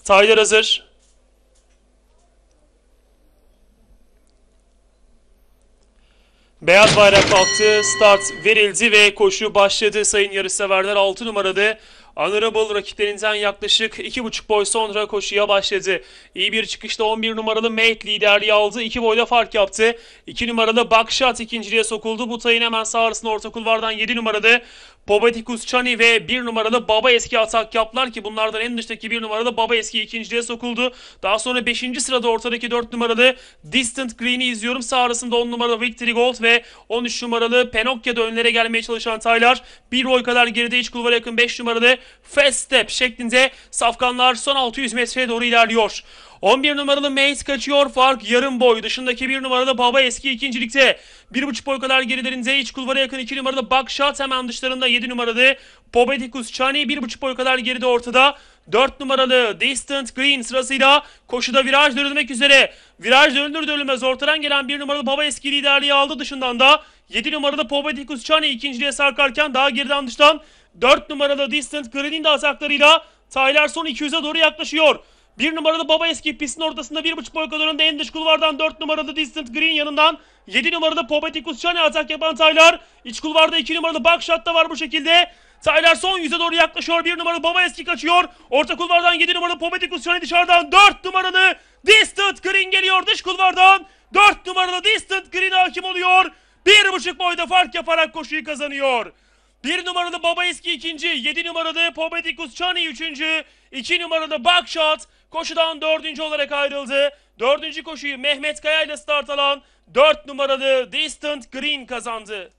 Tyler hazır. Beyaz bayrak kalktı. Start verildi ve koşu başladı sayın yarışseverler. 6 numaralı Honorable rakiplerinden yaklaşık 2,5 boy sonra koşuya başladı. İyi bir çıkışta 11 numaralı Mate liderliği aldı. 2 boyda fark yaptı. 2 numaralı Buckshot ikinciliğe sokuldu. Bu tayın hemen sağ arasında orta kulvardan 7 numaralı Pobeticus Chani ve 1 numaralı Baba Eski atak yaptılar ki bunlardan en dıştaki 1 numaralı Baba Eski ikinciliğe sokuldu. Daha sonra 5. sırada ortadaki 4 numaralı Distant Green'i izliyorum. Sağ arasında 10 numaralı Victory Gold ve 13 numaralı Pinocchio'da önlere gelmeye çalışan taylar. 1 boy kadar geride iç kulvara yakın 5 numaralı Fast Step şeklinde safkanlar son 600 metreye doğru ilerliyor. 11 numaralı Mace kaçıyor. Fark yarım boy. Dışındaki 1 numaralı Baba Eski ikincilikte. 1,5 boy kadar gerilerinde iç kulvara yakın 2 numaralı Buckshot hemen dışlarında 7 numaralı Pobeticus Chani 1,5 boy kadar geride ortada. 4 numaralı Distant Green sırasıyla koşuda viraj dönülmek üzere. Viraj dönülür dönülmez ortadan gelen 1 numaralı Baba Eski liderliği aldı. Dışından da 7 numaralı Pobeticus Chani ikinciliğe sarkarken daha geriden dıştan 4 numaralı Distant Green'in de ataklarıyla Tyler son 200'e doğru yaklaşıyor. 1 numaralı Baba Eski pistin ortasında 1,5 boy kadar önünde en dış kulvardan 4 numaralı Distant Green yanından 7 numaralı Pobeticus Chani atak yapan Tyler. İç kulvarda 2 numaralı Buckshot da var bu şekilde. Tyler son 100'e doğru yaklaşıyor. 1 numaralı Baba Eski kaçıyor. Orta kulvardan 7 numaralı Pobeticus Chani dışarıdan 4 numaralı Distant Green geliyor dış kulvardan. 4 numaralı Distant Green hakim oluyor. 1,5 boyda fark yaparak koşuyu kazanıyor. 1 numaralı Baba Eski ikinci, 7 numaralı Pobeticus Chani üçüncü, 2 numaralı Buckshot koşudan 4. olarak ayrıldı. 4. koşuyu Mehmet Kaya ile start alan 4 numaralı Distant Green kazandı.